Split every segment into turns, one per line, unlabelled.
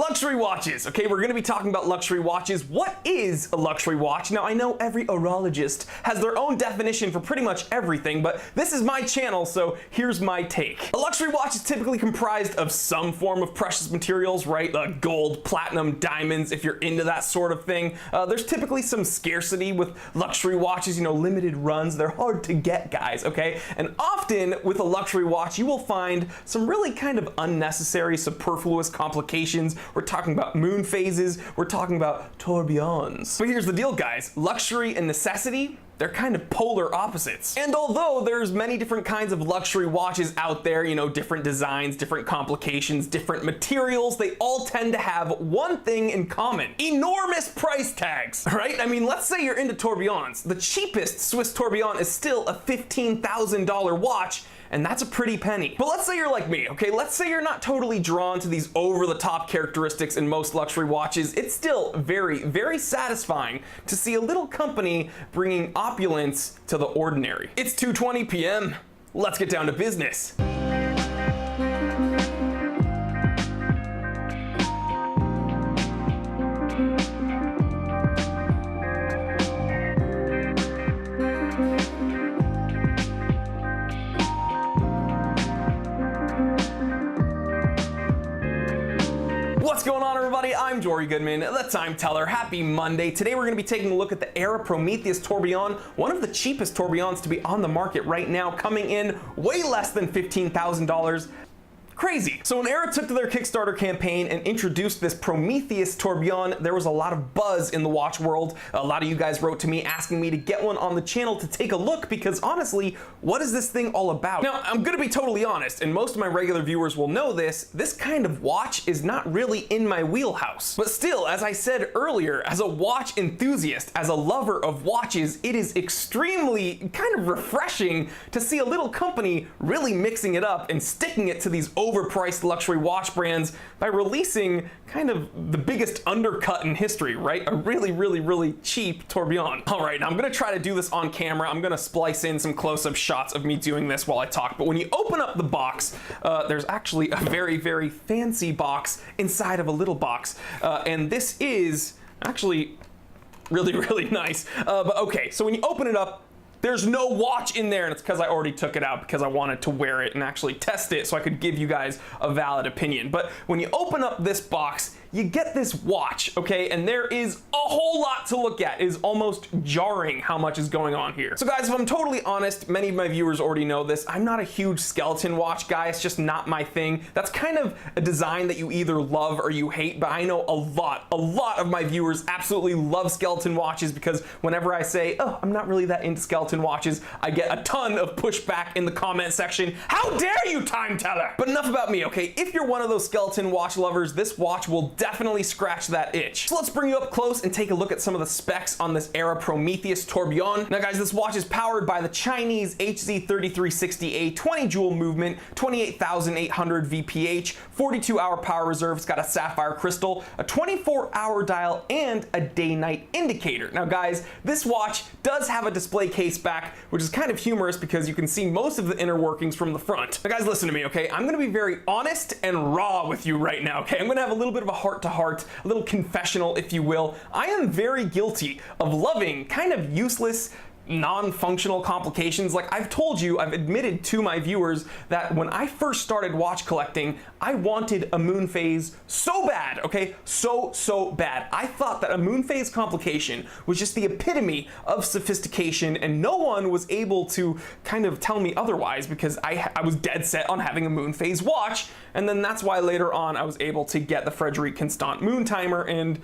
Luxury watches. Okay, we're gonna be talking about luxury watches. What is a luxury watch? Now, I know every horologist has their own definition for pretty much everything, but this is my channel, so here's my take. A luxury watch is typically comprised of some form of precious materials, right? Gold, platinum, diamonds, if you're into that sort of thing. There's typically some scarcity with luxury watches, limited runs. They're hard to get, guys, okay? And often with a luxury watch, you will find some really kind of unnecessary, superfluous complications. We're talking about moon phases, we're talking about tourbillons. But here's the deal, guys. Luxury and necessity, they're kind of polar opposites. And although there's many different kinds of luxury watches out there, different designs, different complications, different materials, they all tend to have one thing in common: enormous price tags, right? I mean, let's say you're into tourbillons. The cheapest Swiss tourbillon is still a $15,000 watch, and that's a pretty penny. But let's say you're like me, okay? Let's say you're not totally drawn to these over-the-top characteristics in most luxury watches. It's still very, very satisfying to see a little company bringing opulence to the ordinary. It's 2:20 p.m. Let's get down to business. What's going on, everybody? I'm Jory Goodman, the Time Teller. Happy Monday. Today we're going to be taking a look at the Era Prometheus tourbillon, one of the cheapest tourbillons to be on the market right now, coming in way less than $15,000. Crazy. So when Era took to their Kickstarter campaign and introduced this Prometheus tourbillon, there was a lot of buzz in the watch world. A lot of you guys wrote to me asking me to get one on the channel to take a look, because honestly, what is this thing all about? Now, I'm gonna be totally honest, and most of my regular viewers will know this kind of watch is not really in my wheelhouse. But still, as I said earlier, as a watch enthusiast, as a lover of watches, it is extremely kind of refreshing to see a little company really mixing it up and sticking it to these overpriced luxury watch brands by releasing kind of the biggest undercut in history, right? A really, really, really cheap tourbillon. All right, now I'm gonna try to do this on camera. I'm gonna splice in some close-up shots of me doing this while I talk. But when you open up the box, there's actually a very, very fancy box inside of a little box. And this is actually really, really nice. But okay, so when you open it up, there's no watch in there, and it's because I already took it out because I wanted to wear it and actually test it so I could give you guys a valid opinion. But when you open up this box, you get this watch, okay? And there is a whole lot to look at. It is almost jarring how much is going on here. So guys, if I'm totally honest, many of my viewers already know this, I'm not a huge skeleton watch guy. It's just not my thing. That's kind of a design that you either love or you hate, but I know a lot of my viewers absolutely love skeleton watches, because whenever I say, oh, I'm not really that into skeleton watches, I get a ton of pushback in the comment section. How dare you, Time Teller? But enough about me, okay? If you're one of those skeleton watch lovers, this watch will definitely scratch that itch. So let's bring you up close and take a look at some of the specs on this Era Prometheus tourbillon. Now guys, this watch is powered by the Chinese HZ3360A 20 jewel movement, 28,800 VPH, 42-hour power reserve. It's got a sapphire crystal, a 24-hour dial, and a day-night indicator. Now guys, this watch does have a display case back, which is kind of humorous because you can see most of the inner workings from the front. Now guys, listen to me, okay? I'm gonna be very honest and raw with you right now, okay? I'm gonna have a little bit of a heart-to-heart, a little confessional, if you will. I am very guilty of loving kind of useless, non-functional complications. Like I've told you, I've admitted to my viewers that when I first started watch collecting, I wanted a moon phase so bad, okay? So bad. I thought that a moon phase complication was just the epitome of sophistication, and no one was able to kind of tell me otherwise, because I was dead set on having a moon phase watch. And then that's why later on I was able to get the Frederique Constant moon timer, and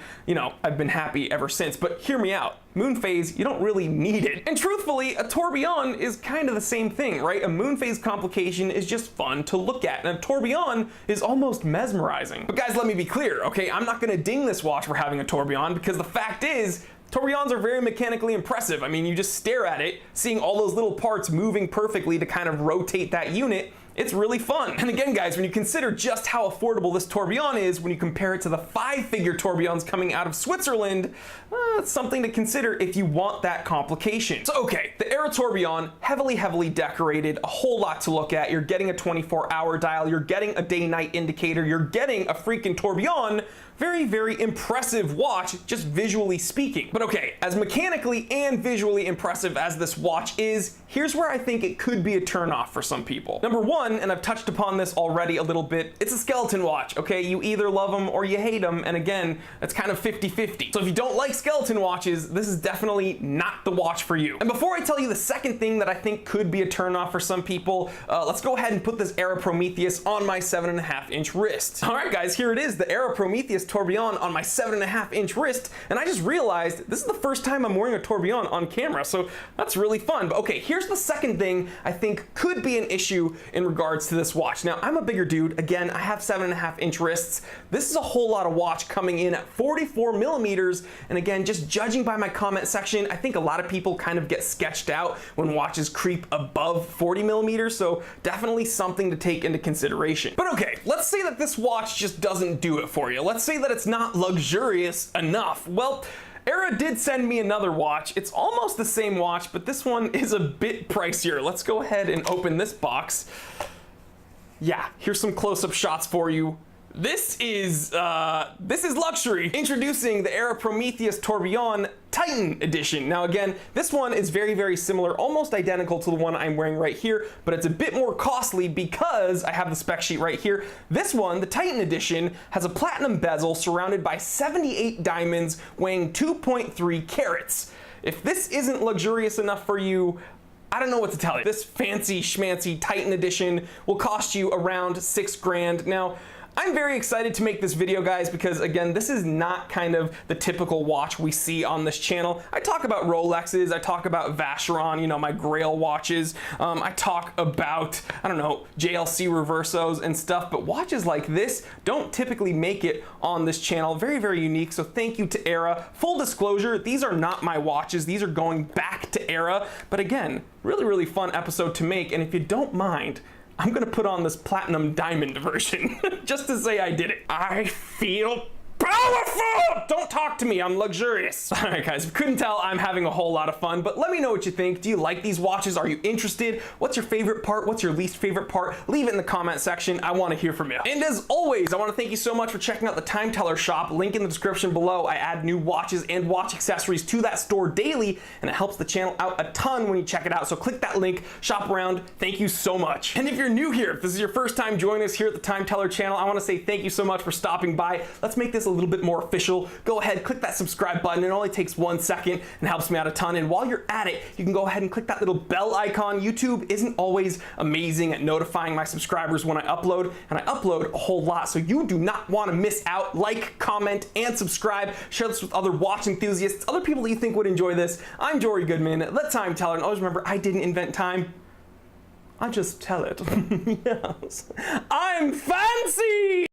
I've been happy ever since. But hear me out. Moon phase, you don't really need it. And truthfully, a tourbillon is kind of the same thing, right? A moon phase complication is just fun to look at, and a tourbillon is almost mesmerizing. But guys, let me be clear, okay? I'm not gonna ding this watch for having a tourbillon, because the fact is, tourbillons are very mechanically impressive. I mean, you just stare at it, seeing all those little parts moving perfectly to kind of rotate that unit. It's really fun. And again, guys, when you consider just how affordable this tourbillon is, when you compare it to the 5-figure tourbillons coming out of Switzerland, it's something to consider if you want that complication. So okay, the Era tourbillon, heavily decorated, a whole lot to look at. You're getting a 24-hour dial, you're getting a day-night indicator, you're getting a freaking tourbillon. Very impressive watch, just visually speaking. But okay, as mechanically and visually impressive as this watch is, here's where I think it could be a turnoff for some people. Number one, and I've touched upon this already a little bit, it's a skeleton watch, okay? You either love them or you hate them, and again, it's kind of 50-50. So if you don't like skeleton watches, this is definitely not the watch for you. And before I tell you the second thing that I think could be a turnoff for some people, let's go ahead and put this Era Prometheus on my 7.5-inch wrist. All right, guys, here it is, the Era Prometheus tourbillon on my 7.5-inch wrist, and I just realized this is the first time I'm wearing a tourbillon on camera, so that's really fun. But okay, here's the second thing I think could be an issue in regards to this watch. Now, I'm a bigger dude. Again, I have 7.5-inch wrists. This is a whole lot of watch coming in at 44 millimeters, and again, just judging by my comment section, I think a lot of people kind of get sketched out when watches creep above 40 millimeters, so definitely something to take into consideration. But okay, let's say that this watch just doesn't do it for you. Let's say that it's not luxurious enough. Well, Era did send me another watch. It's almost the same watch, but this one is a bit pricier. Let's go ahead and open this box. Yeah, here's some close-up shots for you. This is luxury. Introducing the Era Prometheus Tourbillon Titan Edition. Now again, this one is very similar, almost identical to the one I'm wearing right here, but it's a bit more costly because I have the spec sheet right here. This one, the Titan Edition, has a platinum bezel surrounded by 78 diamonds weighing 2.3 carats. If this isn't luxurious enough for you, I don't know what to tell you. This fancy schmancy Titan Edition will cost you around $6 grand. Now, I'm very excited to make this video, guys, because again, this is not kind of the typical watch we see on this channel. I talk about Rolexes, I talk about Vacheron, you know, my Grail watches. I talk about, I don't know, JLC Reversos and stuff, but watches like this don't typically make it on this channel. Very unique, so thank you to Era. Full disclosure, these are not my watches. These are going back to Era, but again, really fun episode to make, and if you don't mind, I'm gonna put on this platinum diamond version just to say I did it. I feel powerful! Don't talk to me, I'm luxurious. All right, guys, if you couldn't tell, I'm having a whole lot of fun, but let me know what you think. Do you like these watches? Are you interested? What's your favorite part? What's your least favorite part? Leave it in the comment section. I wanna hear from you. And as always, I wanna thank you so much for checking out the Time Teller shop. Link in the description below. I add new watches and watch accessories to that store daily, and it helps the channel out a ton when you check it out. So click that link, shop around. Thank you so much. And if you're new here, if this is your first time joining us here at the Time Teller channel, I wanna say thank you so much for stopping by. Let's make this a little bit more official. Go ahead, click that subscribe button. It only takes 1 second and helps me out a ton. And while you're at it, you can go ahead and click that little bell icon. YouTube isn't always amazing at notifying my subscribers when I upload, and I upload a whole lot, so you do not want to miss out. Like, comment, and subscribe. Share this with other watch enthusiasts, other people that you think would enjoy this. I'm Jory Goodman, the Time Teller, and always remember, I didn't invent time. I just tell it. Yes. I'm fancy!